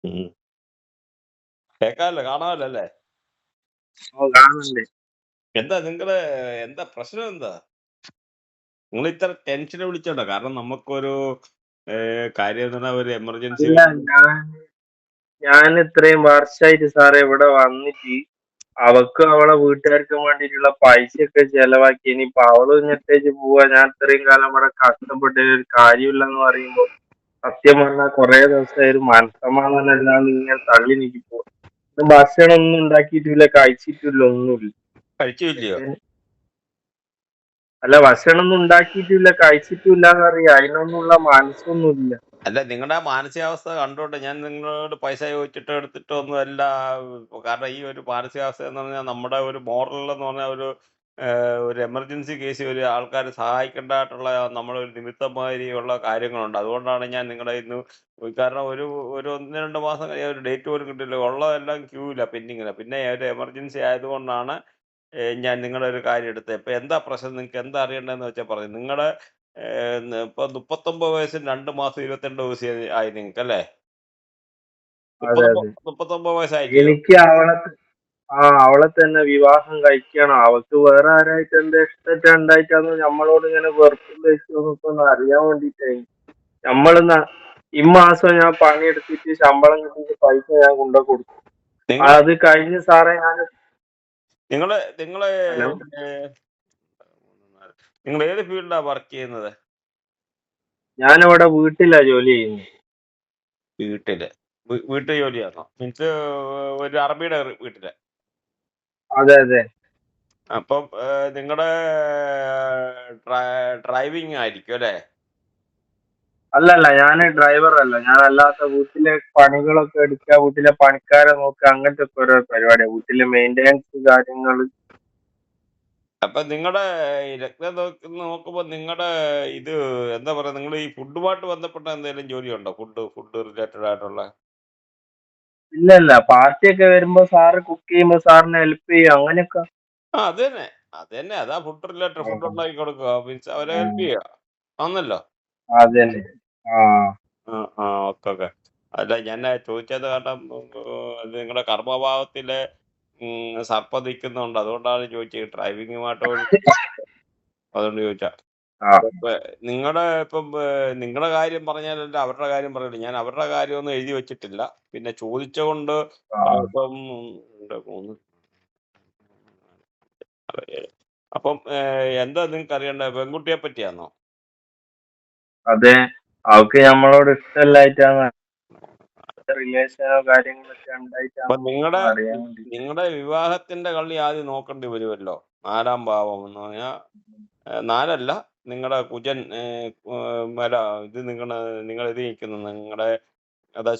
ഉം. കേക്കാല്ലോ, കാണാമല്ലോ അല്ലേ? കാണുന്നുണ്ട്. എന്താ നിങ്ങള് എന്താ പ്രശ്നം എന്താ? നിങ്ങൾ ഇത്ര ടെൻഷന് വിളിച്ചോണ്ടോ? കാരണം നമുക്കൊരു കാര്യം എന്ന് പറഞ്ഞാൽ ഒരു എമർജൻസി അല്ല, ഞാൻ ഇത്രയും വർഷമായിട്ട് സാറേ ഇവിടെ വന്നിട്ട് അവക്കും അവളെ വീട്ടുകാർക്കും വേണ്ടിയിട്ടുള്ള പൈസയൊക്കെ ചെലവാക്കി. ഇനിയിപ്പൊ അവള് ഞെട്ടേച്ച് പോവാ, ഞാൻ ഇത്രയും കാലം ഇവിടെ കഷ്ടപ്പെട്ടതിൽ ഒരു കാര്യമില്ലെന്ന് പറയുമ്പോ സത്യം പറഞ്ഞാൽ കുറെ ദിവസമായി ഒരു മനസ്സമാധാനം ഇല്ലാണ്ട് ഇങ്ങനെ തള്ളി നീക്കി പോവാ. ഭക്ഷണം ഒന്നും ഉണ്ടാക്കിയിട്ടില്ല, കഴിച്ചിട്ടില്ല, ഒന്നുമില്ല. കഴിച്ചില്ലയോ? അല്ല, ഭക്ഷണം ഒന്നും ഉണ്ടാക്കിയിട്ടില്ല, കഴിച്ചിട്ടില്ല എന്നറിയാം. അതിനൊന്നുള്ള മനസ്സൊന്നുമില്ല. അല്ല, നിങ്ങളുടെ മാനസികാവസ്ഥ കണ്ടോട്ടെ ഞാൻ നിങ്ങളോട് പൈസ ചോദിച്ചിട്ടോ എടുത്തിട്ടോ ഒന്നും അല്ല. കാരണം ഈ ഒരു മാനസികാവസ്ഥ എന്ന് പറഞ്ഞാൽ നമ്മുടെ ഒരു മോറൽ എന്ന് പറഞ്ഞാൽ ഒരു എമർജൻസി കേസിൽ ഒരു ആൾക്കാരെ സഹായിക്കേണ്ടതായിട്ടുള്ള നമ്മുടെ ഒരു നിമിത്തമാതിരിയുള്ള കാര്യങ്ങളുണ്ട്. അതുകൊണ്ടാണ് ഞാൻ നിങ്ങളുടെ ഇന്ന് കാരണം ഒരു ഒരു 1-2 മാസം കഴിയാൻ ഒരു ഡേറ്റ് പോലും കിട്ടില്ല. ഉള്ളതെല്ലാം ക്യൂവിലാ, പെൻഡിങ്ങിലാ. പിന്നെ ഒരു എമർജൻസി ആയതുകൊണ്ടാണ് ഞാൻ നിങ്ങളുടെ ഒരു കാര്യം എടുത്തത്. ഇപ്പൊ എന്താ പ്രശ്നം? നിങ്ങൾക്ക് എന്താ അറിയേണ്ടതെന്ന് വെച്ചാൽ പറയും. നിങ്ങളുടെ ഇപ്പൊ 39 വയസ്സും 2 മാസം 22 ദിവസം ആയി നിങ്ങൾക്ക് അല്ലേ? അതെ, അതെ. 39 വയസ്സായില്ലയോ? എനിക്ക് അവളെ തന്നെ വിവാഹം കഴിക്കണം. അവൾക്ക് വേറെ ആരായിട്ട് എന്താ ഇഷ്ടത്തെ ഉണ്ടായിട്ടാന്ന് നമ്മളോട് ഇങ്ങനെ വെറുപ്പും ദേഷ്യമൊക്കെ ഒന്ന് അറിയാൻ വേണ്ടിട്ടായി. നമ്മള് ഇമ്മാസം ഞാൻ പണിയെടുത്തിട്ട് ശമ്പളം കിട്ടിയിട്ട് പൈസ ഞാൻ കൊണ്ടു കൊടുക്കും. നിങ്ങള് അത് കഴിഞ്ഞ് സാറേ ഞാൻ നിങ്ങള് നിങ്ങള് ഹലോ, നിങ്ങൾ ഏത് ഫീൽഡാ വർക്ക് ചെയ്യുന്നത്? ഞാനിവിടെ വീട്ടിലാ ജോലി ചെയ്യുന്നത്. വീട്ടില് വീട്ടു ജോലിയാണോ? മീൻസ് ഒരു അറബിയുടെ വീട്ടില്. അതെ, അതെ. അപ്പം നിങ്ങളുടെ ഡ്രൈവിംഗ് ആയിരിക്കും അല്ലേ? അല്ലല്ല, ഞാൻ ഡ്രൈവർ അല്ല. ഞാൻ അല്ലാത്ത വീട്ടിലെ പണികളൊക്കെ എടുക്കുക, വീട്ടിലെ പണിക്കാരെ നോക്കുക, അങ്ങനത്തെ ഒക്കെ ഓരോ പരിപാടിയാണ്. വീട്ടിലെ മെയിൻ്റെനൻസ് കാര്യങ്ങൾ. അപ്പൊ നിങ്ങളുടെ ഈ രക്തം നോക്കുമ്പോ നിങ്ങളുടെ ഇത് എന്താ പറയാ, നിങ്ങൾ ഈ ഫുഡുമായിട്ട് ബന്ധപ്പെട്ട എന്തെങ്കിലും ജോലിയുണ്ടോ? ഫുഡ് റിലേറ്റഡ് ആയിട്ടുള്ള? ഇല്ല, ഇല്ല. പാർട്ടിയൊക്കെ വരുമ്പോ സാറ് കുക്ക് ചെയ്യുമ്പോ സാറിന് ഹെൽപ്പ് ചെയ്യും, അങ്ങനെയൊക്കെ. ആ, അത് തന്നെ. അത് തന്നെ. അതാ ഫുഡ് റിലേറ്റഡ്. ഫുഡ് ഉണ്ടാക്കി കൊടുക്കുക. മീൻസ് അവരെ ഹെൽപ്പ് ഉം. ചെയ്യുക. ആന്നല്ലോ. അതന്നെ. ആ. ആ, ആ. Okay, okay. അല്ല, ഞാൻ ചോദിച്ചത് കാരണം നിങ്ങളുടെ കർമ്മഭാവത്തില് സർപ്പം നിൽക്കുന്നുണ്ട്. അതുകൊണ്ടാണ് ചോദിച്ചത്. ഡ്രൈവിങ്ങുമായിട്ട് അതുകൊണ്ട് ചോദിച്ചാ. ആ. ഇപ്പൊ ഇപ്പം നിങ്ങളുടെ കാര്യം പറഞ്ഞാലല്ല അവരുടെ കാര്യം പറയട്ടെ. ഞാൻ അവരുടെ കാര്യമൊന്നും എഴുതി വെച്ചിട്ടില്ല. പിന്നെ ചോദിച്ചകൊണ്ട് ആ. ഇപ്പം 2, 3, 6, 7. അപ്പം എന്താ നിങ്ങൾക്ക് അറിയണ്ടേ? പെൺകുട്ടിയെ പറ്റിയാന്നോ? അതെ. അവൾക്ക് നമ്മളോട് ഇഷ്ടമല്ലായിട്ടാണ്, റിലേഷനോ കാര്യങ്ങളൊക്കെ അപ്പൊ ഉണ്ടായിട്ടാണോ നിങ്ങളുടെ അറിയാൻ വേണ്ടി. നിങ്ങളുടെ വിവാഹത്തിന്റെ കള്ളി ആദ്യം നോക്കേണ്ടി വരുമല്ലോ. 4-ാം ഭാവം എന്ന് പറഞ്ഞാൽ 4 നിങ്ങളുടെ കുജൻ അല്ല, ഇത് നിങ്ങൾ ഇത് നിൽക്കുന്നത് നിങ്ങളുടെ അതാ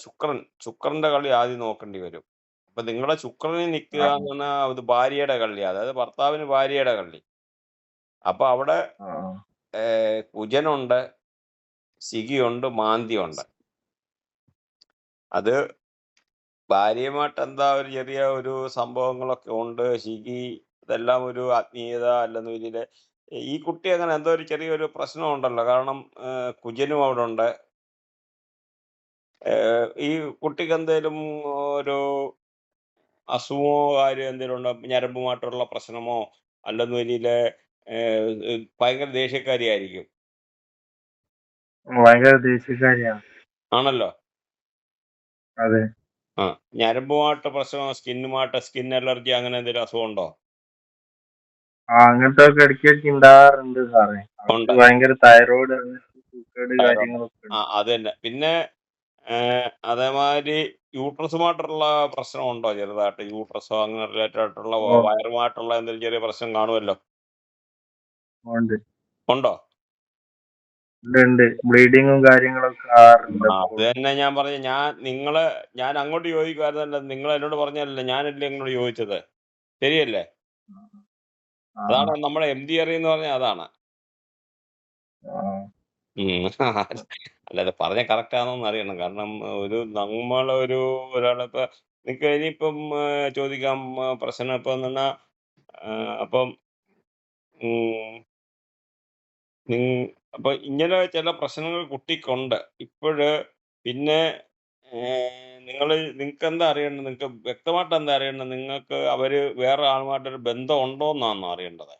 ശുക്രന്റെ കളി ആദ്യം നോക്കേണ്ടി വരും. അപ്പൊ നിങ്ങളുടെ ശുക്രനിൽ നിൽക്കുക ആ. എന്ന് പറഞ്ഞാൽ അത് ഭാര്യയുടെ കള്ളിയാ. അതായത് ഭർത്താവിന് ഭാര്യയുടെ കള്ളി. അപ്പൊ അവിടെ ആ. കുജനുണ്ട്, ശിഖിയുണ്ട്, മാന്തിയുണ്ട്. അത് ഭാര്യയുമായിട്ട് എന്താ ഒരു ചെറിയ ഒരു സംഭവങ്ങളൊക്കെ ഉണ്ട്. ശിഖി ഇതെല്ലാം ഒരു ആത്മീയത അല്ലെന്ന് വലിയ ഈ കുട്ടി അങ്ങനെ എന്തോ ഒരു ചെറിയൊരു പ്രശ്നമുണ്ടല്ലോ. കാരണം കുജനും അവിടെ ഉണ്ട്. ഈ കുട്ടിക്ക് എന്തേലും ഒരു അസുഖമോ കാര്യം എന്തെങ്കിലും ഉണ്ടോ? ഞരമ്പുമായിട്ടുള്ള പ്രശ്നമോ അല്ലെന്ന് വലിയ ഭയങ്കര ദേഷ്യക്കാരിയായിരിക്കും. ഭയങ്കര ദേഷ്യക്കാരിയാണ്. ആണല്ലോ. അതെ. ആ, ഞരമ്പുമായിട്ട് പ്രശ്നമോ സ്കിൻ അലർജി അങ്ങനെ എന്തെങ്കിലും അസുഖം ഉണ്ടോ? അങ്ങനത്തെ ഒക്കെ ഇടയ്ക്കിടയ്ക്ക് ഉണ്ടാകാറുണ്ട് സാറേ. അവർക്ക് ഉണ്ട്. ഭയങ്കര തൈറോയിഡ്, സൂക്കേട് തൈറോയ്ഡ്. കാര്യങ്ങളൊക്കെ ആ, ഉണ്ട്. അത് തന്നെ. പിന്നെ അതേമാതിരി യൂട്രസുമായിട്ടുള്ള പ്രശ്നമുണ്ടോ? ചെറുതായിട്ട് യൂട്രസോ അങ്ങനെ റിലേറ്റഡ് ആയിട്ടുള്ള ഓ, വയറുമായിട്ടുള്ള എന്തെങ്കിലും ചെറിയ പ്രശ്നം കാണുമല്ലോ. ഉണ്ട്, ഉണ്ടോ? ഉണ്ട്, ഉണ്ട്. ബ്ലീഡിങ്ങും കാര്യങ്ങളൊക്കെ ആകാറുണ്ട് അത് എപ്പോഴും. തന്നെ ഞാൻ പറഞ്ഞു. ഞാൻ അങ്ങോട്ട് ചോദിക്കുമായിരുന്നല്ലോ. നിങ്ങൾ എന്നോട് പറഞ്ഞല്ലോ. ഞാനല്ലേ നിങ്ങളോട് ചോദിച്ചത്. ശരിയല്ലേ? ആ. അതാണ് നമ്മുടെ MD എന്ന് പറഞ്ഞാൽ അതാണ്. ആ. അല്ലാതെ പറഞ്ഞ കറക്റ്റ് ആണോന്ന് അറിയണം. കാരണം ഒരാളിപ്പോ നിങ്ങക്ക് ഇനിയിപ്പം ചോദിക്കാം. പ്രശ്നം ഇപ്പം പറഞ്ഞാ അപ്പം ഉം, അപ്പൊ ഇങ്ങനെ ചില പ്രശ്നങ്ങൾ കുട്ടിക്കുണ്ട്. ഇപ്പോഴ് പിന്നെ നിങ്ങൾക്ക് എന്താ അറിയേണ്ടത്? നിങ്ങൾക്ക് വ്യക്തമായിട്ട് എന്താ അറിയേണ്ടത്? നിങ്ങൾക്ക് അവര് വേറെ ആളുമായിട്ടൊരു ബന്ധം ഉണ്ടോന്നാണോ അറിയേണ്ടത്?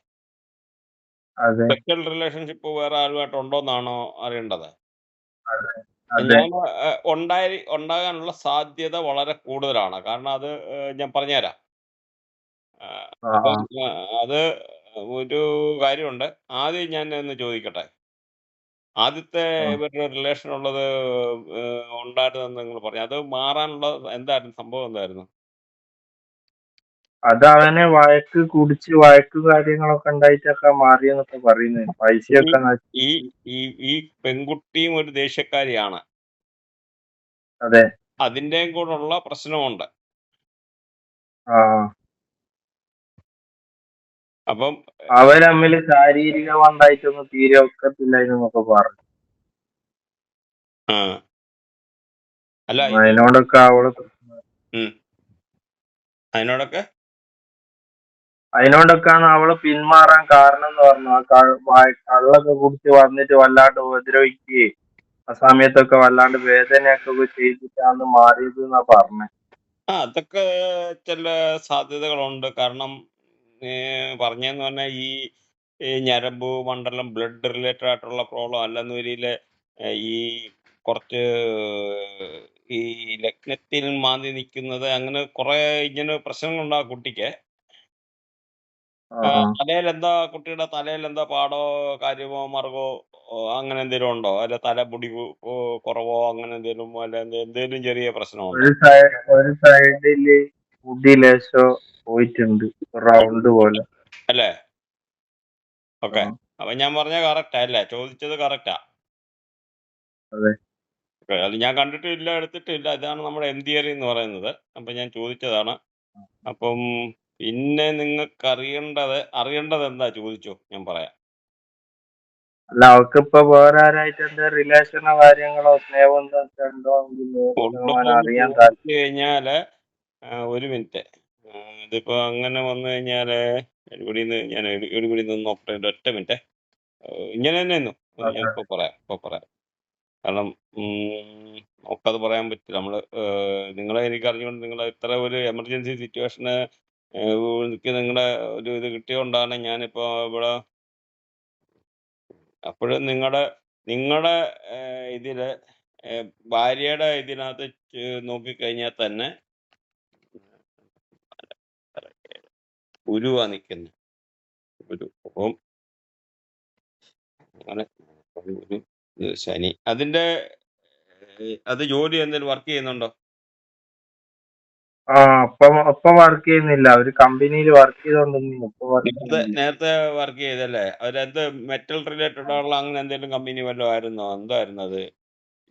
അതെ സെക്ഷൽ റിലേഷൻഷിപ്പ് വേറെ ആളുമായിട്ട് ഉണ്ടോന്നാണോ അറിയേണ്ടത്? അതെ അതെ ഞാൻ ഉണ്ടാകാനുള്ള സാധ്യത വളരെ കൂടുതലാണ്. കാരണം അത് ഞാൻ പറഞ്ഞുതരാം. ആ ആ അപ്പം അത് ഒരു കാര്യമുണ്ട്. ആദ്യം ഞാൻ ഒന്ന് ചോദിക്കട്ടെ. ആദ്യത്തെ ആ ഇവരുടെ റിലേഷൻ ഉള്ളത് ഉണ്ടായിരുന്നെന്ന് നിങ്ങൾ പറഞ്ഞു. അത് മാറാനുള്ള എന്തായിരുന്നു സംഭവം എന്തായിരുന്നു? അത് അവനെ കുടിച്ച് വഴക്ക് കാര്യങ്ങളൊക്കെ ഉണ്ടായിട്ടൊക്കെ മാറിയെന്നൊക്കെ പറയുന്നത് ഈ പൈസയൊക്കെ ഈ നശിപ്പിച്ച്. ഈ ഈ പെൺകുട്ടിയും ഒരു ദേഷ്യക്കാരിയാണ്. അതെ അതിന്റെയും കൂടെയുള്ള പ്രശ്നമുണ്ട്. ആ അപ്പം അവർ തമ്മിൽ ശാരീരികമായിട്ടൊന്നും തീരെ ഒക്കത്തില്ലായിരുന്നൊക്കെ പറഞ്ഞു. ആ അല്ല ഇത് അതിനോടൊക്കെ അവള് ഉം. അതിനോടൊക്കെ അതിനോടൊക്കെയാണ് അവള് പിന്മാറാൻ കാരണം എന്ന് പറഞ്ഞു. കള്ളൊക്കെ കുടിച്ച് വന്നിട്ട് വല്ലാണ്ട് ഉപദ്രവിക്കുകയും ആ സമയത്തൊക്കെ വല്ലാണ്ട് വേദനയൊക്കെ ചെയ്തിട്ടാണ് മാറിയത് എന്നാ പറഞ്ഞത്. അതൊക്കെ ചില സാധ്യതകളുണ്ട്. കാരണം പറഞ്ഞതെന്ന് പറഞ്ഞാൽ ഈ ഞരമ്പ് മണ്ഡലം ബ്ലഡ് റിലേറ്റഡ് ആയിട്ടുള്ള പ്രോബ്ലം അല്ലെന്ന് വരിയില് ഈ കുറച്ച് ഈ ലഗ്നത്തിൽ മാന്തി നിൽക്കുന്നത് അങ്ങനെ കുറെ ഇങ്ങനെ പ്രശ്നങ്ങളുണ്ട് ആ കുട്ടിക്ക്. ആ ആ തലയിലെന്താ കുട്ടിയുടെ തലയിലെന്താ പാടോ കാര്യമോ മറുകോ അങ്ങനെ എന്തെങ്കിലും ഉണ്ടോ? അല്ല തലമുടി കുറവോ അങ്ങനെ എന്തെങ്കിലും അല്ല എന്തെങ്കിലും ചെറിയ പ്രശ്നമുണ്ടോ? ഒരു സൈഡില് മുടി ലേശം പോയിട്ടുണ്ട്, റൗണ്ട് പോലെ. അല്ലേ? ആ ഓക്കെ. അപ്പൊ ഞാൻ പറഞ്ഞ കറക്റ്റാ അല്ലേ? ചോദിച്ചത് കറക്റ്റാ. അതെ ഓക്കെ. അത് ഞാൻ കണ്ടിട്ടില്ല, എടുത്തിട്ടില്ല. ഇതാണ് നമ്മുടെ എം തിയറി എന്ന് പറയുന്നത്. അപ്പൊ ഞാൻ ചോദിച്ചതാണ്. അപ്പം പിന്നെ നിങ്ങൾക്ക് അറിയേണ്ടത് എന്താ ചോദിച്ചോ, ഞാൻ പറയാം. അല്ല അവൾക്കിപ്പോ വേറെ ആരായിട്ട് എന്താ റിലേഷനോ കാര്യങ്ങളോ സ്നേഹബന്ധമോ ഒക്കെ ഉണ്ടോ എങ്കിൽ 100% ഉണ്ടോന്ന് അറിയാൻ ചോദിച്ചു കഴിഞ്ഞാല് ഒരു മിനിറ്റ്. ഇതിപ്പോ അങ്ങനെ വന്നു കഴിഞ്ഞാല് എടുപിടി നിന്ന് നോക്കട്ടെ. ഒറ്റ മിനിറ്റ്. ഇങ്ങനെ തന്നെ നിന്നു. ഞാൻ താല്പര്യം. ഇപ്പൊ പറയാം. കാരണം നമുക്കത് പറയാൻ പറ്റില്ല. നിങ്ങളെ എനിക്ക് അറിഞ്ഞുകൊണ്ട് നിങ്ങൾ ഇത്ര ഒരു എമർജൻസി സിറ്റുവേഷന് എനിക്ക് നിങ്ങളുടെ ഒരു ഇത് കിട്ടിയോണ്ടാണ് ഞാനിപ്പോ ഇവിടെ അപ്പോഴും നിങ്ങളുടെ ഇതില് ഭാര്യയുടെ ഇതിനകത്ത് നോക്കിക്കഴിഞ്ഞാൽ തന്നെ ഗുരുവാ നിൽക്കുന്നത്. ഗുരു. അപ്പം അങ്ങനെ ഗുരു, ശനി അതിന്റെ അത് ജോലി എന്തെങ്കിലും വർക്ക് ചെയ്യുന്നുണ്ടോ? ആ ഇപ്പൊ വർക്ക് ചെയ്യുന്നില്ല. അവര് കമ്പനിയിൽ വർക്ക് ചെയ്തോണ്ടിരുന്നു. ഇപ്പൊ വർക്ക് ചെയ്യുന്നില്ല. നേരത്തെ വർക്ക് ചെയ്തല്ലേ? അവരെന്ത് മെറ്റൽ റിലേറ്റഡ് ഉള്ള അങ്ങനെ എന്തെങ്കിലും കമ്പനി വല്ലതും ആയിരുന്നോ? എന്തായിരുന്നു അത്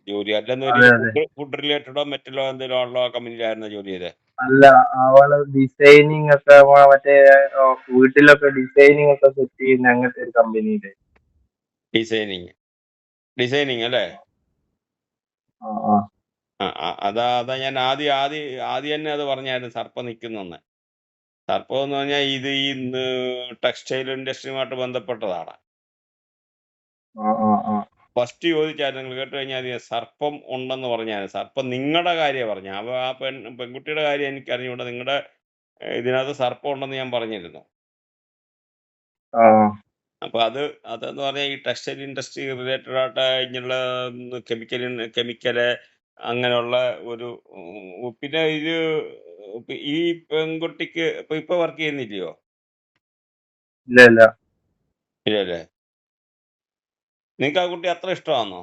ജോലി? അല്ലെന്ന് ഒരു അതെ അതെ ഫുഡ് റിലേറ്റഡോ മെറ്റലോ എന്തെങ്കിലും ഉള്ള കമ്പനിയിലായിരുന്നോ ജോലി ചെയ്തത്? അല്ല, അവള് ഡിസൈനിങ് ഒക്കെ മറ്റേ വീട്ടിലൊക്കെ ഡിസൈനിങ് ഒക്കെ സെറ്റ് ചെയ്യുന്ന അങ്ങനത്തെ ഒരു കമ്പനിയില്. ഡിസൈനിങ് അല്ലേ? ആ ആ അതാ ഞാൻ ആദ്യം തന്നെ അത് പറഞ്ഞായിരുന്നു സർപ്പം നിൽക്കുന്നെന്ന്. സർപ്പം എന്ന് പറഞ്ഞാൽ ഇത് ഈ ടെക്സ്റ്റൈൽ ഇൻഡസ്ട്രിയുമായിട്ട് ബന്ധപ്പെട്ടതാണ്. ആ ആ ആ ഫസ്റ്റ് ചോദിച്ചായിരുന്നു, നിങ്ങൾ കേട്ട് കഴിഞ്ഞാൽ മതി, സർപ്പം ഉണ്ടെന്ന് പറഞ്ഞായിരുന്നു. സർപ്പം നിങ്ങളുടെ കാര്യം പറഞ്ഞു. അപ്പോൾ ആ പെൺകുട്ടിയുടെ കാര്യം എനിക്ക് അറിഞ്ഞുകൂടാ. നിങ്ങളുടെ ഇതിനകത്ത് സർപ്പം ഉണ്ടെന്ന് ഞാൻ പറഞ്ഞിരുന്നു. ആ അപ്പൊ അതെന്ന് പറഞ്ഞാൽ ഈ ടെക്സ്റ്റൈൽ ഇൻഡസ്ട്രി റിലേറ്റഡ് ആയിട്ട് ഇങ്ങനെയുള്ള കെമിക്കല് അങ്ങനെയുള്ള ഒരു പിന്നെ ഈ പെൺകുട്ടിക്ക് ഇപ്പൊ വർക്ക് ചെയ്യുന്നില്ലയോ? ഇല്ല ഇല്ല ഇല്ലല്ലേ? നിങ്ങൾക്ക് ആ കുട്ടി അത്ര ഇഷ്ടമാണോ?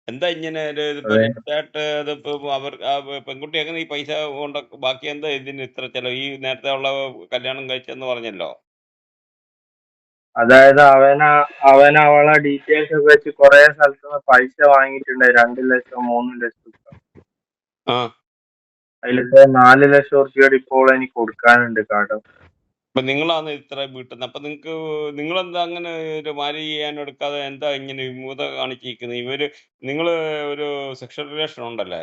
എന്താ ഇങ്ങനെ ഇതിപ്പോ അതെ. നേരത്തെ ഇതിപ്പോ ആ പെൺകുട്ടി എങ്ങനെ ഈ പൈസ കൊണ്ട് ബാക്കി എന്താ ഇതിന് ഇത്ര ചെലവ്? ഈ നേരത്തെ ഉള്ള കല്യാണം കഴിച്ചെന്ന് പറഞ്ഞല്ലോ. അതായത് അവൻ അവളെ ഡീറ്റെയിൽസ് ഒക്കെ വെച്ച് കുറെ സ്ഥലത്ത് നിന്ന് പൈസ വാങ്ങിയിട്ടുണ്ട്. 2 ലക്ഷം 3 ലക്ഷം. ആ അതിലിപ്പോ 4 ലക്ഷം ഉറുപ്പിക ഇപ്പോൾ എനിക്ക് കൊടുക്കാനുണ്ട് കടം. അപ്പൊ നിങ്ങളാണ് ഇത്ര വീട്ടുന്നത്. അപ്പൊ നിങ്ങളെന്താ അങ്ങനെ ഒരു മാരേജ് ചെയ്യാൻ എടുക്കാതെ എന്താ ഇങ്ങനെ വിമുഖത കാണിച്ചിരിക്കുന്നത്? നിങ്ങള് ഒരു സെക്ഷൽ റിലേഷൻ ഉണ്ടല്ലേ?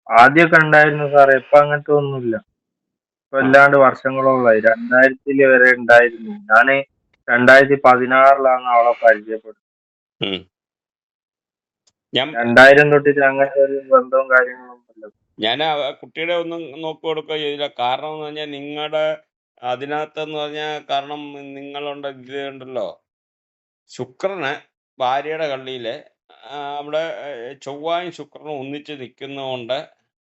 ആദ്യമൊക്കെ ഉണ്ടായിരുന്നു സാറേ, ഇപ്പൊ അങ്ങനത്തെ ഒന്നുമില്ല. ഇപ്പൊ ആ അല്ലാണ്ട് വർഷങ്ങളോളായി. 2000 വരെ ഉണ്ടായിരുന്നു. ഞാന് 2016 അവളെ പരിചയപ്പെട്ടത്. ഉം. ഞാൻ 2000 തൊട്ടിട്ട് അങ്ങനത്തെ ഒരു ബന്ധവും കാര്യങ്ങളും ഒന്നുമില്ല. ഞാൻ ആ കുട്ടിയുടെ ഒന്നും നോക്കി കൊടുക്കുക ചെയ്തില്ല. കാരണം എന്ന് പറഞ്ഞാൽ നിങ്ങളുടെ അതിനകത്തെന്ന് പറഞ്ഞാൽ കാരണം നിങ്ങളുണ്ട് ഇത് ഉണ്ടല്ലോ ശുക്രന് ഭാര്യയുടെ കള്ളിയില് അവിടെ ചൊവ്വായും ശുക്രനും ഒന്നിച്ച് നിൽക്കുന്നതുകൊണ്ട്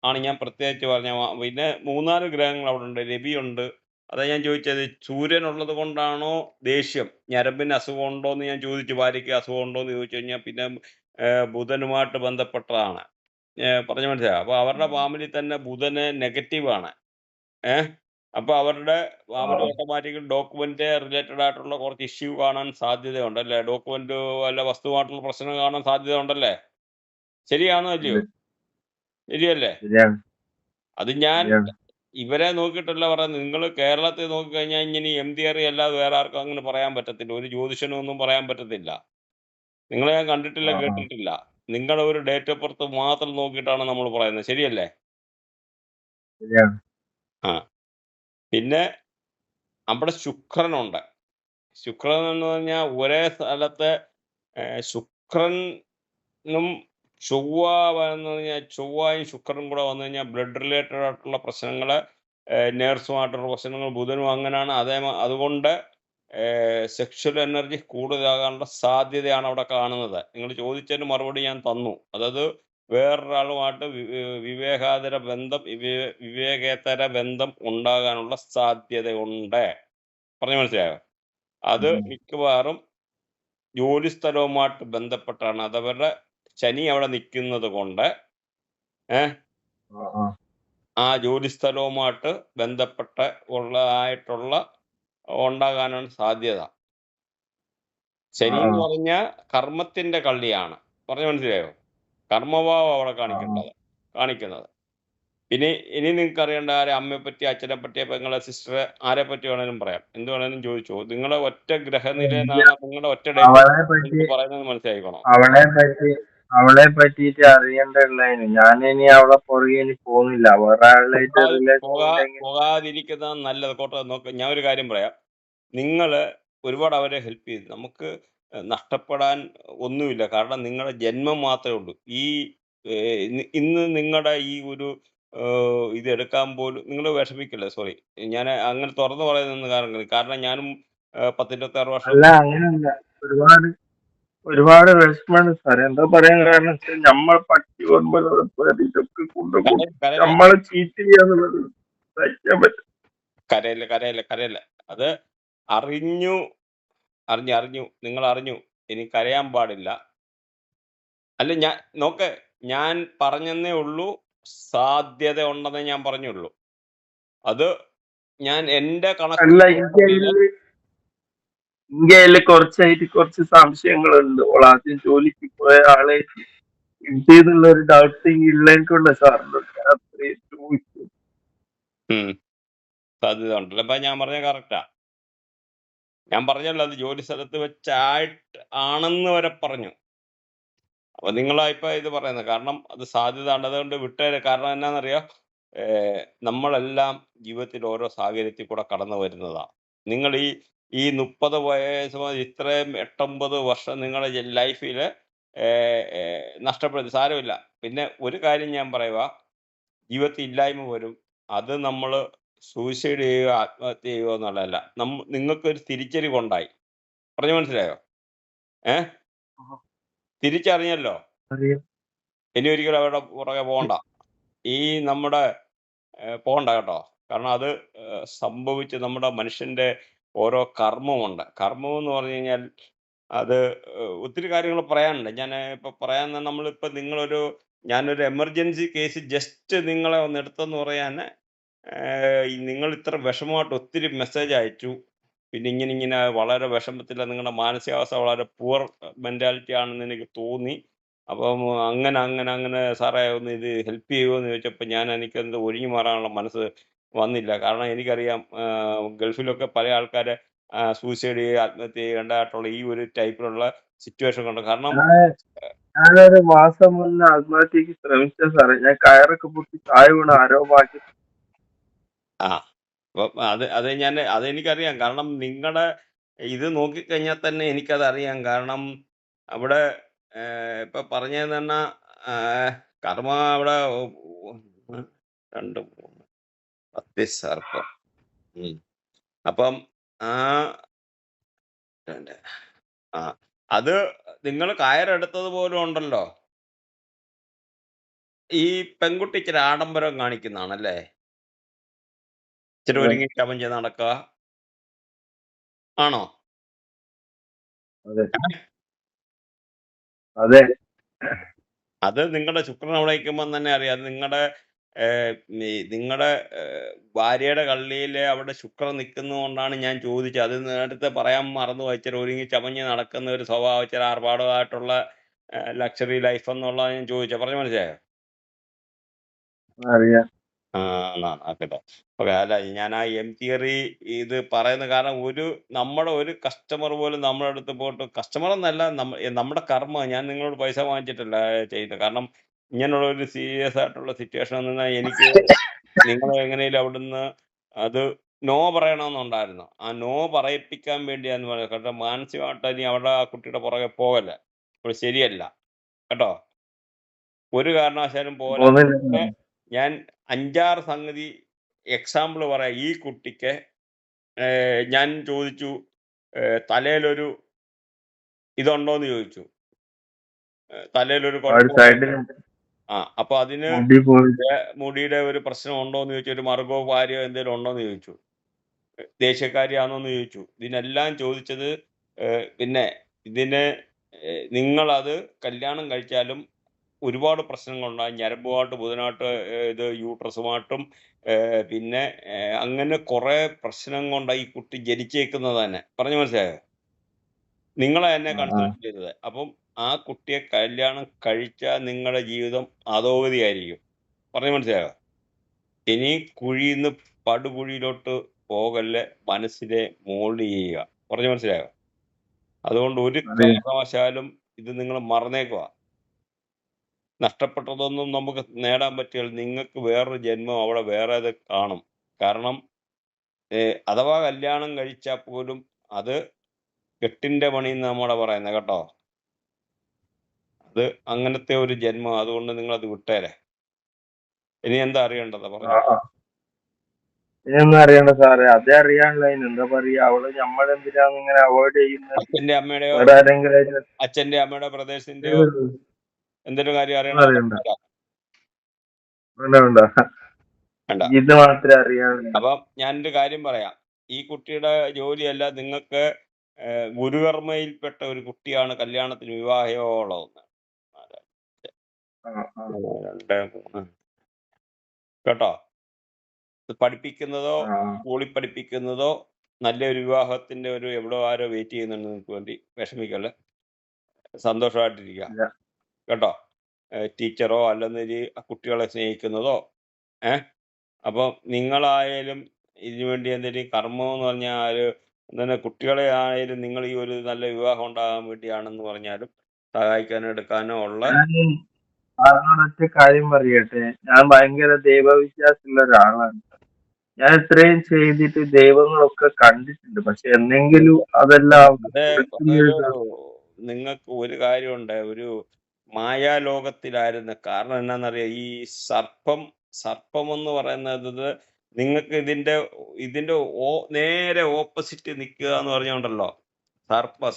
ആണ് ഞാൻ പ്രത്യേകിച്ച് പറഞ്ഞ പിന്നെ 3-4 ഗ്രഹങ്ങൾ അവിടെ ഉണ്ട്. രവിയുണ്ട്. അതാ ഞാൻ ചോദിച്ചത് സൂര്യൻ ഉള്ളത് കൊണ്ടാണോ ദേഷ്യം ഞരമ്പിന് അസുഖം ഉണ്ടോ എന്ന് ഞാൻ ചോദിച്ചു. ഭാര്യയ്ക്ക് അസുഖം ഉണ്ടോ എന്ന് ചോദിച്ചു കഴിഞ്ഞാൽ പിന്നെ ബുധനുമായിട്ട് ബന്ധപ്പെട്ടതാണ്. പറഞ്ഞു മനസ്സിലായോ? അപ്പൊ അവരുടെ ഫാമിലി തന്നെ ബുധന് നെഗറ്റീവാണ്. ഏഹ് അപ്പൊ അവരുടെ ഫാമിലി ഓട്ടോമാറ്റിക്കലി ഡോക്യുമെന്റ് റിലേറ്റഡ് ആയിട്ടുള്ള കുറച്ച് ഇഷ്യൂ കാണാൻ സാധ്യതയുണ്ട് അല്ലേ? ഡോക്യുമെന്റ് വല്ല വസ്തുവായിട്ടുള്ള പ്രശ്നം കാണാൻ സാധ്യത ഉണ്ടല്ലേ? ശരിയാണോ അല്ലയോ? ഉണ്ട്. ശരിയല്ലേ? ശരിയാണ്. അത് ഞാൻ ശരിയാണ്. ഇവരെ നോക്കിയിട്ടല്ല പറയുന്നത്. നിങ്ങൾ കേരളത്തിൽ നോക്കിക്കഴിഞ്ഞാൽ ഇങ്ങനെ MTR അല്ലാതെ വേറെ ആർക്കും അങ്ങനെ പറയാൻ പറ്റത്തില്ല. ഒരു ജ്യോതിഷനും ഒന്നും പറയാൻ പറ്റത്തില്ല. നിങ്ങളെ ഞാൻ കണ്ടിട്ടില്ല, ആ, ആ. കേട്ടിട്ടില്ല. നിങ്ങളുടെ ഒരു ഡേറ്റ് ഓഫ് ബർത്ത് മാത്രം നോക്കിയിട്ടാണ് നമ്മൾ പറയുന്നത്. ശരിയല്ലേ? ശരിയാണ്. ആ. പിന്നെ അവിടെ ശുക്രനുണ്ട്. ശുക്രൻ എന്ന് പറഞ്ഞാൽ ഒരേ സ്ഥലത്ത് ശുക്രനും ചൊവ്വ എന്ന് പറഞ്ഞാൽ ചൊവ്വയും ശുക്രനും കൂടെ വന്നു കഴിഞ്ഞാൽ ബ്ലഡ് റിലേറ്റഡ് ആയിട്ടുള്ള പ്രശ്നങ്ങൾ, നേഴ്സുമായിട്ടുള്ള പ്രശ്നങ്ങൾ, ബുധനും അങ്ങനെയാണ്. അതുകൊണ്ട് സെക്ഷൽ എനർജി കൂടുതലാകാനുള്ള സാധ്യതയാണ് അവിടെ കാണുന്നത്. നിങ്ങൾ ചോദിച്ചതിന് മറുപടി ഞാൻ തന്നു. അതായത് വേറൊരാളുമായിട്ട് വിവേകാതര ബന്ധം വിവേകേതര ബന്ധം ഉണ്ടാകാനുള്ള സാധ്യതയുണ്ട്. പറഞ്ഞു മനസ്സിലായോ? അത് മിക്കവാറും ജോലിസ്ഥലവുമായിട്ട് ബന്ധപ്പെട്ടാണ്. അതവരുടെ ശനി അവിടെ നിൽക്കുന്നത് കൊണ്ട് ഏഹ് ആ, ആ. ആ ജോലിസ്ഥലവുമായിട്ട് ബന്ധപ്പെട്ട് ഉള്ളതായിട്ടുള്ള ഉണ്ടാകാനാണ് സാധ്യത. ശനി ആ, എന്ന് ആ. പറഞ്ഞാൽ കർമ്മത്തിന്റെ കള്ളിയാണ്. പറഞ്ഞു മനസ്സിലായോ? കർമ്മഭാവം അവിടെ ആ, ആ. കാണിക്കുന്നത്. ഇനി ഇനി നിങ്ങൾക്ക് അറിയേണ്ട ആരെ അമ്മയെ പറ്റി, അച്ഛനെ പറ്റി, പെങ്ങളെ, സിസ്റ്റർ, ആരെ പറ്റി വേണേലും പറയാം. എന്ത് വേണേലും ചോദിച്ചോ. നിങ്ങളെ ഒറ്റ എനിക്ക് ഗ്രഹനിലയെന്നാണ് നിങ്ങളുടെ ഒറ്റ ഡേറ്റ് ഓഫ് അവളെ ബർത്ത് പറ്റി നിങ്ങൾക്ക് പറയുന്നത് മനസ്സിലാക്കണം. അവളെ പറ്റി അവളെ പറ്റിയിട്ട് അറിയണ്ടുള്ളതിന് ഞാനിനി അവളെ പുറകെ ഇനി പോകുന്നില്ല. വേറെ ആളായിട്ട് റിലേഷൻ ഉണ്ടെങ്കിൽ പോകാതിരിക്കുന്നത് നല്ലത്. കോട്ടെ നോക്ക്, ഞാൻ ഒരു കാര്യം പറയാം. നിങ്ങൾ ഒരുപാട് അവരെ ഹെൽപ്പ് ചെയ്തു. നമുക്ക് നഷ്ടപ്പെടാൻ ഒന്നുമില്ല. കാരണം നിങ്ങളുടെ ജന്മം മാത്രമേ ഉള്ളൂ. ഈ ഇന്ന് നിങ്ങളുടെ ഈ ഒരു ഇത് എടുക്കാൻ പോലും നിങ്ങൾ വിഷമിക്കില്ല. സോറി, ഞാൻ അങ്ങനെ തുറന്നു പറയുന്ന കാരണം ഞാനും 10-26 വർഷം അല്ല, അങ്ങനല്ല. ഒരുപാട് ഒരുപാട് വിഷമമുണ്ട് സാറേ. എന്താ പറയാൻ കാരണം വെച്ചാൽ നമ്മൾ പട്ടി കൊമ്പൊക്കെ ഇതൊക്കെ കൊണ്ടുപോകും. കരയില്ല നമ്മളെ ചീറ്റ് ചെയ്യാന്നുള്ളത് സഹിക്കാൻ പറ്റും. കരയില്ല കരയില്ല കരയില്ല. അത് അറിഞ്ഞു അറിഞ്ഞു നിങ്ങൾ അറിഞ്ഞു. ഇനി കരയാൻ പാടില്ല. അല്ല, ഞാൻ നോക്ക്, ഞാൻ പറഞ്ഞെന്നേ ഉള്ളൂ. സാധ്യത ഉണ്ടെന്നേ ഞാൻ പറഞ്ഞുള്ളൂ. അത് ഞാൻ എന്റെ അല്ല, കണക്കുകൂട്ടലില് ഇന്ത്യയില് കുറച്ചായിട്ട് കുറച്ച് സംശയങ്ങളുണ്ട്. ഓൾ ആദ്യം ജോലിക്ക് പോയ ആളെ ഇന്ത്യന്നുള്ള ഒരു ഡൗട്ട് ഉള്ളതിനുള്ള സാറിനോട് ഞാൻ അത്രയും ചോദിച്ചു. സാധ്യത ഉണ്ടല്ലോ. അപ്പൊ ഞാൻ പറഞ്ഞ കറക്റ്റാ. ഞാൻ പറഞ്ഞല്ലോ, അത് ജോലി സ്ഥലത്ത് ആണെന്ന് വരെ പറഞ്ഞു. അപ്പൊ നിങ്ങളാ ഇപ്പൊ ഇത് പറയുന്നത്. കാരണം അത് സാധ്യത ഉണ്ട്. അതുകൊണ്ട് വിട്ടേര്. കാരണം എന്നാന്നറിയോ? നമ്മളെല്ലാം ജീവിതത്തിൽ ഓരോ സാഹചര്യത്തിൽ കൂടെ കടന്നു വരുന്നതാ. നിങ്ങൾ ഈ 30 വയസ്സ് മുതൽ ഇത്രയും 8-9 വർഷം നിങ്ങളുടെ ലൈഫില് നഷ്ടപ്പെടുത്തി. സാരമില്ല. പിന്നെ ഒരു കാര്യം ഞാൻ പറയുക, ജീവിതത്തിൽ ഇല്ലായ്മ വരും. അത് നമ്മൾ സൂയിസൈഡ് ചെയ്യുകയോ ആത്മഹത്യ ചെയ്യുകയോ എന്നുള്ളതല്ല. നിങ്ങൾക്കൊരു തിരിച്ചറിവുണ്ടായി. പറഞ്ഞു മനസ്സിലായോ? ഏഹ് തിരിച്ചറിഞ്ഞല്ലോ. അറിയാം. ഇനി ഒരിക്കലും അവരുടെ പുറകെ പോകണ്ട. ഈ നമ്മുടെ പോകണ്ട കേട്ടോ. കാരണം അത് സംഭവിച്ച് നമ്മുടെ മനുഷ്യന്റെ ഓരോ കർമ്മമുണ്ട്. കർമ്മം എന്ന് പറഞ്ഞു കഴിഞ്ഞാൽ അത് ഒത്തിരി കാര്യങ്ങൾ പറയാനുണ്ട്. ഞാൻ ഇപ്പൊ പറയാൻ നമ്മളിപ്പോ ഞാനൊരു എമർജൻസി കേസ് ജസ്റ്റ് നിങ്ങളെ ഒന്ന് എടുത്തെന്ന് പറയാൻ, നിങ്ങൾ ഇത്ര വിഷമമായിട്ട് ഒത്തിരി മെസ്സേജ് അയച്ചു. പിന്നെ ഇങ്ങനെ വളരെ വിഷമത്തില, നിങ്ങളുടെ മാനസികാവസ്ഥ വളരെ പുവർ മെന്റാലിറ്റി ആണെന്ന് എനിക്ക് തോന്നി. അപ്പം അങ്ങനെ സാറേ ഒന്ന് ഇത് ഹെൽപ്പ് ചെയ്യുമോ എന്ന് ചോദിച്ചപ്പോൾ എനിക്കെന്ത് ഒഴിഞ്ഞു മാറാനുള്ള മനസ്സ് വന്നില്ല. കാരണം എനിക്കറിയാം ഗൾഫിലൊക്കെ പല ആൾക്കാരെ സൂയിസൈഡ് ചെയ്യുക, ആത്മഹത്യ ചെയ്യേണ്ടതായിട്ടുള്ള ഈ ഒരു ടൈപ്പിലുള്ള സിറ്റുവേഷൻ കൊണ്ട്. കാരണം ഞാനൊരു മാസം മുന്നേ ആത്മഹത്യക്ക് ശ്രമിച്ച സാറേ. ഞാൻ കയറൊക്കെ പൊട്ടി താഴെ വീണ് ആരോഗ്യമാക്കി. ആ അപ്പം അതെനിക്കറിയാം. കാരണം നിങ്ങളുടെ ഇത് നോക്കിക്കഴിഞ്ഞാൽ തന്നെ എനിക്കത് അറിയാം. കാരണം അവിടെ ഇപ്പൊ പറഞ്ഞതെന്ന് പറഞ്ഞാ കർമ്മ അവിടെ 2, 3 അത്തിസർപ്പം. അപ്പം ആ 2 ആ അത് നിങ്ങൾ കയറെടുത്തത് പോലും ഉണ്ടല്ലോ. ഈ പെൺകുട്ടി ഇച്ചിരി ആഡംബരം കാണിക്കുന്നതാണല്ലേ? ഇച്ചിരി അതെ ഒരുങ്ങി ചമഞ്ഞ് നടക്കുക. ആണോ? അതെ അതെ അത് നിങ്ങളുടെ ശുക്രൻ അവിടെ നിൽക്കുമ്പം തന്നെ അറിയാം. അത് നിങ്ങളുടെ ഭാര്യയുടെ കള്ളിയില് അവിടെ ശുക്രൻ നിൽക്കുന്നത് കൊണ്ടാണ് ഞാൻ ചോദിച്ചത്. അത് നേരത്തെ പറയാൻ മറന്നുപോയി. ഇച്ചിരി ഒരുങ്ങി ചമഞ്ഞ് നടക്കുന്ന ഒരു സ്വഭാവം, ഇച്ചിരി ആർഭാടമായിട്ടുള്ള ലക്ഷറി ലൈഫ് എന്നുള്ളതാണ് ഞാൻ ചോദിച്ചത്. പറഞ്ഞത് മനസ്സിലായോ? അറിയാം. ആ കേട്ടോ. ഓക്കെ. അല്ല, ഞാൻ ആ തിയറി ഇത് പറയുന്ന കാരണം നമ്മുടെ ഒരു കസ്റ്റമർ പോലും നമ്മുടെ അടുത്ത് പോയിട്ട്, കസ്റ്റമർ എന്നല്ല, നമ്മുടെ കർമ്മ, ഞാൻ നിങ്ങളോട് പൈസ വാങ്ങിച്ചിട്ടല്ല ചെയ്യുന്നത്. കാരണം ഇങ്ങനെയുള്ള ഒരു സീരിയസ് ആയിട്ടുള്ള സിറ്റുവേഷൻ വന്നാൽ എനിക്ക് നിങ്ങളെ എങ്ങനെയും അവിടുന്ന് അത് നോ പറയണമെന്നുണ്ടായിരുന്നു. ആ നോ പറയിപ്പിക്കാൻ വേണ്ടിയാന്ന് പറയുന്നത്. കാരണം മാനസികമായിട്ട് ഇനി അവിടെ ആ കുട്ടിയുടെ പുറകെ പോകല്ല. അപ്പോൾ ശരിയല്ല കേട്ടോ. ഒരു കാരണവശാലും പോകല. പോകുന്നില്ല. ഞാൻ 5, 6 സംഗതി എക്സാമ്പിൾ പറയാം. ഈ കുട്ടിക്ക് ഞാൻ ചോദിച്ചു, തലയിലൊരു ഇതുണ്ടോന്ന് ചോദിച്ചു. തലയിലൊരു ഒരു കുഴപ്പമുണ്ടോ? സൈഡിൽ അപ്പൊ അതിന് മുടി പോയി. മുടിയുടെ ഒരു പ്രശ്നം ഉണ്ടോന്ന് ചോദിച്ചു. ഒരു മറുകോ ഭാര്യോ എന്തെങ്കിലും ഉണ്ടോന്ന് ചോദിച്ചു. ദേഷ്യക്കാരിയാണോന്ന് ചോദിച്ചു. ഇതിനെല്ലാം ചോദിച്ചത് പിന്നെ ഇതിന് നിങ്ങളത് കല്യാണം കഴിച്ചാലും ഒരുപാട് പ്രശ്നങ്ങളുണ്ടാകും. ഞരമ്പുമായിട്ട് ബുധനായിട്ട് ഇത് യൂട്രസുമായിട്ടും പിന്നെ അങ്ങനെ കുറെ പ്രശ്നം കൊണ്ടാണ് ഈ കുട്ടി ജനിച്ചേക്കുന്നത് തന്നെ. പറഞ്ഞു മനസ്സിലായോ? നിങ്ങളെ തന്നെ കൺസൾട്ട് ചെയ്തത്. അപ്പം ആ കുട്ടിയെ കല്യാണം കഴിച്ചാൽ നിങ്ങളുടെ ജീവിതം അധോഗതിയായിരിക്കും. പറഞ്ഞു മനസ്സിലായോ? ഇനി കുഴിന്ന് പടുകുഴിയിലോട്ട് പോകല്ലേ, മനസ്സിനെ മോൾഡ് ചെയ്യുക. പറഞ്ഞു മനസ്സിലായോ? അതുകൊണ്ട് ഒരു അറിയാം. കാരണവശാലും ഇത് നിങ്ങൾ മറന്നേക്കുക. നഷ്ടപ്പെട്ടതൊന്നും നമുക്ക് നേടാൻ പറ്റുകയില്ല. നിങ്ങൾക്ക് വേറൊരു ജന്മം അവിടെ വേറെ കാണും. കാരണം അഥവാ കല്യാണം കഴിച്ചാൽ പോലും അത് കെട്ടിന്റെ പണിന്ന് നമ്മളെ പറയുന്നത് കേട്ടോ. അത് അങ്ങനത്തെ ഒരു ജന്മം. അതുകൊണ്ട് നിങ്ങളത് വിട്ടേരെ. ഇനി എന്താ അറിയേണ്ടത് പറഞ്ഞു. ഇനിയൊന്നും അറിയണ്ട സാറേ. അതേ അറിയാനുള്ള എന്താ പറയാ, അവള് നമ്മളെന്തിനാണ് ഇങ്ങനെ അവോയ്ഡ് ചെയ്യുന്നത്? അച്ഛന്റെ അമ്മയുടെയോ വേറെ ആരെങ്കിലും അച്ഛന്റെ അമ്മയുടെ ബ്രദേഴ്സിന്റെയോ എന്തൊരു കാര്യം അറിയണോ? അറിയണ്ട. വേണ്ട വേണ്ട. വേണ്ട. ഇത് മാത്രമേ അറിയാനുള്ളൂ. അപ്പം ഞാനൊരു കാര്യം പറയാം. ഈ കുട്ടിയുടെ ജോലിയല്ല, നിങ്ങൾക്ക് ഗുരുകർമ്മയിൽപ്പെട്ട ഒരു കുട്ടിയാണ് കല്യാണത്തിന് വിവാഹയോളമെന്ന്. ആ, ആ, 2, 3 കേട്ടോ. പഠിപ്പിക്കുന്നതോ ആ. സ്കൂളിൽ പഠിപ്പിക്കുന്നതോ നല്ലൊരു വിവാഹത്തിന്റെ എവിടോ ആരോ വെയിറ്റ് ചെയ്യുന്നുണ്ട് നിങ്ങൾക്ക് വേണ്ടി. വിഷമിക്കല്ല, സന്തോഷമായിട്ടിരിക്കുക ഇല്ല. കേട്ടോ. ടീച്ചറോ അല്ലെന്നൊരു കുട്ടികളെ സ്നേഹിക്കുന്നതോ അപ്പം നിങ്ങളായാലും ഇതിനു വേണ്ടി എന്തെങ്കിലും കർമ്മം എന്ന് പറഞ്ഞാൽ തന്നെ കുട്ടികളെ ആയാലും നിങ്ങൾ ഈ ഒരു നല്ല വിവാഹം ഉണ്ടാകാൻ വേണ്ടിയാണെന്ന് പറഞ്ഞാലും സഹായിക്കാനോ എടുക്കാനോ ഉള്ള ഞാൻ സാറിനോടൊറ്റ കാര്യം പറയട്ടെ. ഞാൻ ഭയങ്കര ദൈവവിശ്വാസമുള്ള ഒരാളാണ്. ഞാൻ ഇത്രയും ചെയ്തിട്ട് ദൈവങ്ങളൊക്കെ കണ്ടിട്ടുണ്ട്. പക്ഷെ എന്തെങ്കിലും അതെല്ലാം അവർക്ക് അത് കൊടുക്കുന്നത്. നിങ്ങൾക്ക് ഒരു കാര്യമുണ്ട്. ഒരു മായാലോകത്തിലായിരുന്നു. കാരണം എന്നാന്നറിയാം, ഈ സർപ്പം എന്ന് പറയുന്നത് നിങ്ങൾക്ക് ഇതിന്റെ നേരെ ഓപ്പോസിറ്റ് നിൽക്കുക എന്ന് പറഞ്ഞുകൊണ്ടല്ലോ. സർപ്പം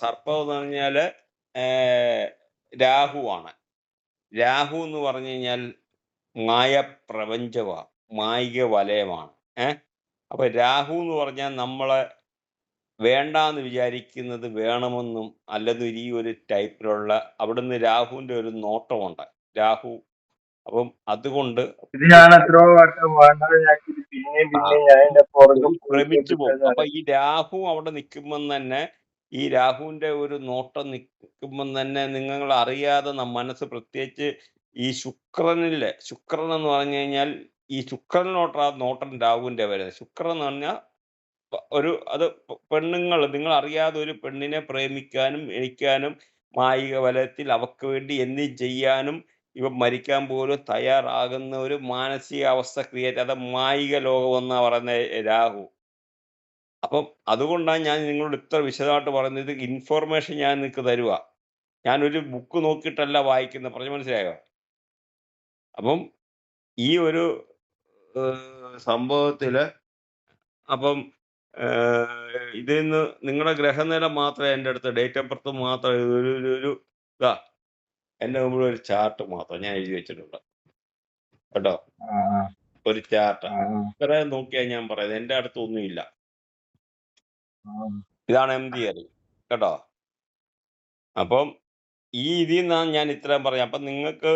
എന്ന് പറഞ്ഞാല് രാഹുവാണ്. രാഹു എന്ന് പറഞ്ഞു കഴിഞ്ഞാൽ മായപ്രപഞ്ചമാണ്, മായിക വലയമാണ്. അപ്പൊ രാഹു എന്ന് പറഞ്ഞാൽ നമ്മളെ വേണ്ടാന്ന് വിചാരിക്കുന്നത് വേണമെന്നും അല്ലെന്നും ഈ ഒരു ടൈപ്പിലുള്ള അവിടുന്ന് രാഹുവിന്റെ ഒരു നോട്ടമുണ്ട്. രാഹു അപ്പം അതുകൊണ്ട് ഇത് ഞാൻ എത്രയോ വട്ടം വേണ്ടതാക്കിയിട്ട് പിന്നെയും പിന്നെയും ഞാൻ എന്റെ പുറകെ ഭ്രമിച്ചു പോകും. അപ്പൊ പോയിക്കൊണ്ടിരിക്കുന്നത്. ഈ രാഹു അവിടെ നിൽക്കുമ്പം തന്നെ, ഈ രാഹുവിന്റെ ഒരു നോട്ടം നിൽക്കുമ്പം തന്നെ നിങ്ങൾ അറിയാതെ മനസ്സ്, പ്രത്യേകിച്ച് ഈ ശുക്രൻ എന്ന് പറഞ്ഞു കഴിഞ്ഞാൽ, ഈ ശുക്രനിലോട്ടാ നോട്ടം രാഹുവിന്റെ വരുന്നത്. ശുക്രൻ എന്ന് പറഞ്ഞാൽ അത് പെണ്ണുങ്ങൾ, നിങ്ങൾ അറിയാതെ ഒരു പെണ്ണിനെ പ്രേമിക്കാനും എണിക്കാനും മായിക വലയത്തിൽ അവക്ക് വേണ്ടി എന്തും ചെയ്യാനും ഇവ മരിക്കാൻ പോലും തയ്യാറാകുന്ന ഒരു മാനസികാവസ്ഥ ക്രിയേറ്റ്, അത് മായിക ലോകം എന്നാ പറയുന്ന രാഹു. അപ്പം അതുകൊണ്ടാണ് ഞാൻ നിങ്ങളോട് ഇത്ര വിശദമായിട്ട് പറയുന്നത്. ഇൻഫോർമേഷൻ ഞാൻ നിങ്ങൾക്ക് തരുക. ഞാനൊരു ബുക്ക് നോക്കിയിട്ടല്ല വായിക്കുന്നത്. പറഞ്ഞ് മനസ്സിലായോ? അപ്പം ഈ ഒരു സംഭവത്തില് അപ്പം ഇതിന്ന് നിങ്ങളുടെ ഗ്രഹനില മാത്രമേ എൻ്റെ അടുത്ത് ഡേറ്റ് ഓഫ് ബർത്ത് മാത്രം ഒരു ഇതാ എൻ്റെ മുമ്പിൽ ഒരു ചാർട്ട് മാത്രം ഞാൻ എഴുതി വെച്ചിട്ടുണ്ട് കേട്ടോ. ആ, ആ, ഒരു ചാർട്ട് ആ, ഇത്രയും നോക്കിയാൽ ഞാൻ പറയുന്നത് എൻ്റെ അടുത്ത് ഒന്നുമില്ല. ആ. ഇതാണ് MTR കേട്ടോ. അപ്പം ഈ ഇതിൽ നിന്നാണ് ഞാൻ ഇത്രയും പറഞ്ഞത്. അപ്പം നിങ്ങൾക്ക്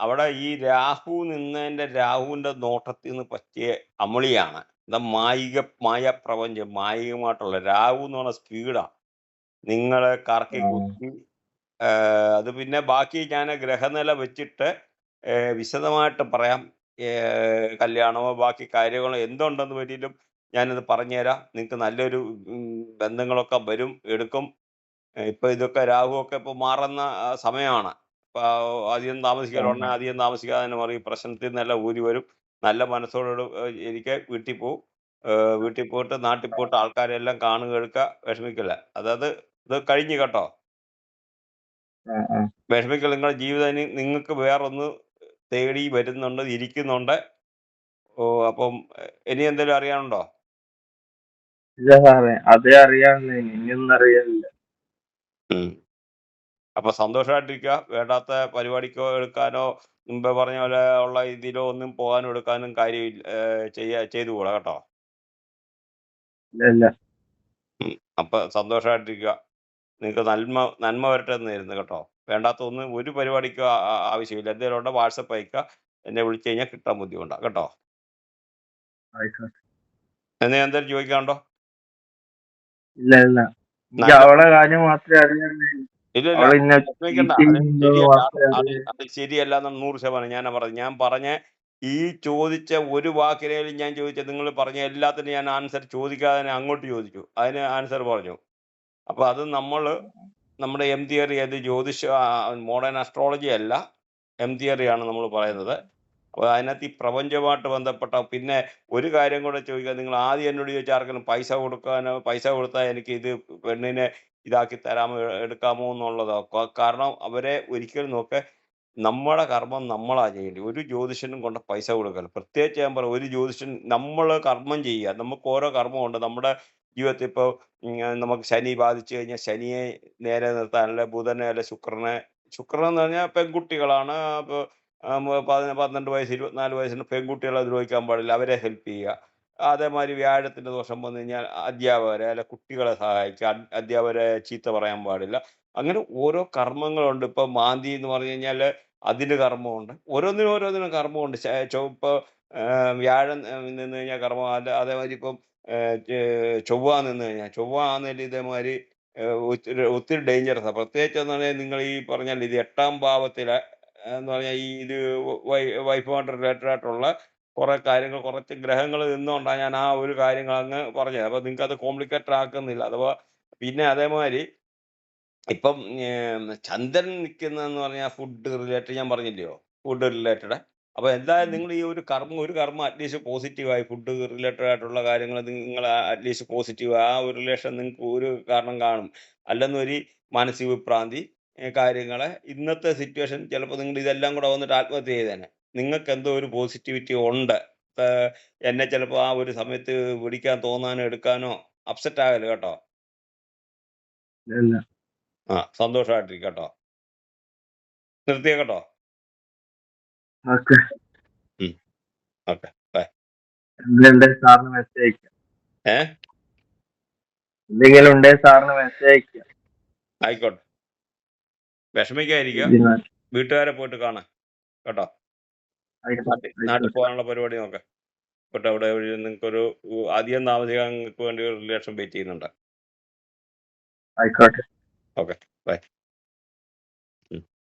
അവിടെ ഈ രാഹു നിന്നതിൻ്റെ രാഹുവിൻ്റെ നോട്ടത്തിൽ നിന്ന് പറ്റിയ അമളിയാണ്. എന്താ മായപ്രപഞ്ചം മായികമായിട്ടുള്ള രാഹു എന്ന് പറഞ്ഞ സ്പീഡാണ് നിങ്ങളെ കറക്കി കുത്തി. അത് പിന്നെ ബാക്കി ഞാൻ ഗ്രഹനില വെച്ചിട്ട് വിശദമായിട്ട് പറയാം. കല്യാണമോ ബാക്കി കാര്യങ്ങളോ എന്തുണ്ടെന്ന് പറ്റിയിട്ടും ഞാനത് പറഞ്ഞുതരാം. നിങ്ങൾക്ക് നല്ലൊരു ബന്ധങ്ങളൊക്കെ വരും എടുക്കും. ഇപ്പൊ ഇതൊക്കെ രാഹുവൊക്കെ ഇപ്പൊ മാറുന്ന സമയമാണ്. ഇപ്പൊ അധികം താമസിക്കാതെ ഉടനെ അധികം താമസിക്കാതെ തന്നെ മാറി പ്രശ്നത്തിൽ നിന്നെല്ലാം ഊരി വരും. നല്ല മനസ്സോട് എനിക്ക് വീട്ടിൽ പോവും. വീട്ടിൽ പോയിട്ട് നാട്ടിൽ പോയിട്ട് ആൾക്കാരെല്ലാം കാണുക എടുക്കുക. വിഷമിക്കില്ല. അതായത് ഇത് കഴിഞ്ഞു കേട്ടോ. വിഷമിക്കില്ല. നിങ്ങളുടെ ജീവിതം ഇനി നിങ്ങൾക്ക് വേറൊന്ന് തേടി വരുന്നുണ്ട്, ഇരിക്കുന്നുണ്ട്. അപ്പം ഇനി എന്തെങ്കിലും അറിയാനുണ്ടോ? ഇല്ല സാറേ, അതേ അറിയാനുള്ളൂ, ഇനിയൊന്നും അറിയാനില്ല. അപ്പൊ സന്തോഷമായിട്ടിരിക്കുക. വേണ്ടാത്ത പരിപാടിക്കോ എടുക്കാനോ മുമ്പേ പറഞ്ഞ പോലെ ഉള്ള ഇതിലോ ഒന്നും പോകാനും എടുക്കാനും കാര്യമില്ല, ചെയ്തുകൂടാ കേട്ടോ. ഇല്ല. അപ്പൊ സന്തോഷമായിട്ടിരിക്കുക. നിങ്ങൾക്ക് നന്മ വരട്ടെ എന്ന് തരുന്നു കേട്ടോ. വേണ്ടാത്ത ഒന്നും ഒരു പരിപാടിക്കോ ആവശ്യമില്ല. എന്തെങ്കിലും ഉണ്ടോ വാട്സപ്പ് അയക്കുക. എന്നെ വിളിച്ചു കഴിഞ്ഞാൽ കിട്ടാൻ ബുദ്ധിമുട്ടാണ് കേട്ടോ. എന്നെ എന്തെങ്കിലും ചോദിക്കാനുണ്ടോ? ഇല്ല. എനിക്ക് അവളെ കാര്യം മാത്രമേ അറിയാനുള്ളൂ. ഇല്ല അവള് ഇന്നെ വിഷമിക്കണ്ട. cheat അത് ചെയ്യുന്നുണ്ടോ ശരിയല്ല. മാത്രമേ അറിയൂ. അത് ശരിയല്ല എന്ന് 100% ഞാനാ പറഞ്ഞത്. ഞാൻ പറഞ്ഞ ഈ ചോദിച്ച ഒരു വാക്കിനേലും ഞാൻ ചോദിച്ച നിങ്ങൾ പറഞ്ഞ എല്ലാത്തിനും ഞാൻ ആൻസർ ചോദിക്കാതെ തന്നെ അങ്ങോട്ട് ചോദിച്ചു. അതിന് ആൻസർ പറഞ്ഞു. അപ്പൊ അത് നമ്മുടെ എം തിയറി, അത് മോഡേൺ അസ്ട്രോളജി അല്ല, എം തിയറിയാണ് നമ്മൾ പറയുന്നത്. അപ്പോൾ അതിനകത്ത് ഈ പ്രപഞ്ചമായിട്ട് ബന്ധപ്പെട്ട പിന്നെ ഒരു കാര്യം കൂടെ ചോദിക്കുക. നിങ്ങൾ ആദ്യം എന്നോട് ചോദിച്ചാൽ ആർക്കെങ്കിലും പൈസ കൊടുത്താൽ എനിക്ക് ഇത് പെണ്ണിനെ ഇതാക്കി തരാമോ എടുക്കാമോ എന്നുള്ളതോ. കാരണം അവരെ ഒരിക്കലും നമ്മുടെ കർമ്മം നമ്മളാ ചെയ്യേണ്ടത്. ഒരു ജ്യോതിഷനും കൊണ്ട് പൈസ കൊടുക്കല്ല. പ്രത്യേകിച്ച് ഞാൻ പറയാം, ഒരു ജ്യോതിഷൻ നമ്മൾ കർമ്മം ചെയ്യുക. നമുക്ക് ഓരോ കർമ്മമുണ്ട് നമ്മുടെ ജീവിതത്തിൽ. ഇപ്പോൾ നമുക്ക് ശനി ബാധിച്ചു കഴിഞ്ഞാൽ ശനിയെ നേരെ നിർത്താൻ, അല്ലെ ബുധനെ, അല്ലെ ശുക്രനെ എന്ന് പറഞ്ഞാൽ പെൺകുട്ടികളാണ്. അപ്പോൾ 12 വയസ്സ് 24 വയസ്സിന് പെൺകുട്ടികളെ ദ്രോഹിക്കാൻ പാടില്ല, അവരെ ഹെൽപ്പ് ചെയ്യുക. അതേമാതിരി വ്യാഴത്തിൻ്റെ ദോഷം വന്നു കഴിഞ്ഞാൽ അധ്യാപകരെ അല്ലെ കുട്ടികളെ സഹായിക്കുക. അധ്യാപകരെ ചീത്ത പറയാൻ പാടില്ല. അങ്ങനെ ഓരോ കർമ്മങ്ങളുണ്ട്. ഇപ്പം മാന്തി എന്ന് പറഞ്ഞു കഴിഞ്ഞാൽ അതിന് കർമ്മമുണ്ട്. ഓരോന്നിനും കർമ്മമുണ്ട്. ഇപ്പോൾ വ്യാഴം നിന്ന് കഴിഞ്ഞാൽ കർമ്മം. അതേമാതിരി ഇപ്പം ചൊവ്വ നിന്ന് കഴിഞ്ഞാൽ ചൊവ്വ ആണെന്നില്ല ഇതേമാതിരി ഒത്തിരി ഡേഞ്ചറസാണ്. പ്രത്യേകിച്ച് എന്ന് പറഞ്ഞാൽ നിങ്ങൾ ഈ പറഞ്ഞാൽ ഇത് 8ാം ഭാവത്തിലെ എന്ന് പറഞ്ഞാൽ ഈ ഇത് വൈഫുമായിട്ട് റിലേറ്റഡ് ആയിട്ടുള്ള കുറെ കാര്യങ്ങൾ, കുറച്ച് ഗ്രഹങ്ങൾ നിന്നുകൊണ്ടാണ് ഞാൻ ആ ഒരു കാര്യങ്ങൾ അങ്ങ് പറഞ്ഞത്. അപ്പോൾ നിങ്ങൾക്ക് അത് കോംപ്ലിക്കേറ്റഡ് ആക്കുന്നില്ല. അഥവാ പിന്നെ അതേമാതിരി ഇപ്പം ചന്ദ്രൻ നിൽക്കുന്നതെന്ന് പറഞ്ഞാൽ ഫുഡ് റിലേറ്റഡ് ഞാൻ പറഞ്ഞില്ലയോ, ഫുഡ് റിലേറ്റഡ്. അപ്പോൾ എന്തായാലും നിങ്ങൾ ഈ ഒരു കർമ്മം അറ്റ്ലീസ്റ്റ് പോസിറ്റീവായി ഫുഡ് റിലേറ്റഡ് ആയിട്ടുള്ള കാര്യങ്ങൾ നിങ്ങൾ അറ്റ്ലീസ്റ്റ് പോസിറ്റീവ് ആ ഒരു റിലേഷൻ നിങ്ങൾക്ക് ഒരു കാരണം കാണും. അല്ലെന്നൊരു മാനസിക വിഭ്രാന്തി കാര്യങ്ങളെ ഇന്നത്തെ സിറ്റുവേഷൻ ചിലപ്പോൾ നിങ്ങൾ ഇതെല്ലാം കൂടെ വന്നിട്ട് ആത്മഹത്യ ചെയ്തേനെ. നിങ്ങൾക്ക് എന്തോ ഒരു പോസിറ്റിവിറ്റി ഉണ്ട്. എന്നെ ചിലപ്പോൾ ആ ഒരു സമയത്ത് വിളിക്കാൻ തോന്നാനോ എടുക്കാനോ അപ്സെറ്റ് ആകല് കേട്ടോ. സന്തോഷമായിട്ടിരിക്കും കേട്ടോ. നിർത്തിയ കേട്ടോ. Okay, by. സാറിന് മെസ്സേജ് അയക്കാം. ഏ എന്തെങ്കിലും ഉണ്ടെങ്കിൽ സാറിന് മെസ്സേജ് അയക്കാം. ആയിക്കോട്ടെ, വിഷമിക്കാതിരിക്കുക. വീട്ടുകാരെ പോയിട്ട് കാണാം കേട്ടോ. നാട്ടിൽ പോകാനുള്ള പരിപാടി നോക്കാം. പോട്ടെ, അവിടെ നിങ്ങൾക്കൊരു അധികം താമസിക്കാൻ നിങ്ങൾക്ക് വേണ്ടി ഒരു റിലേഷൻ വെയിറ്റ് ചെയ്യുന്നുണ്ട്. ആയിക്കോട്ടെ. Okay, by.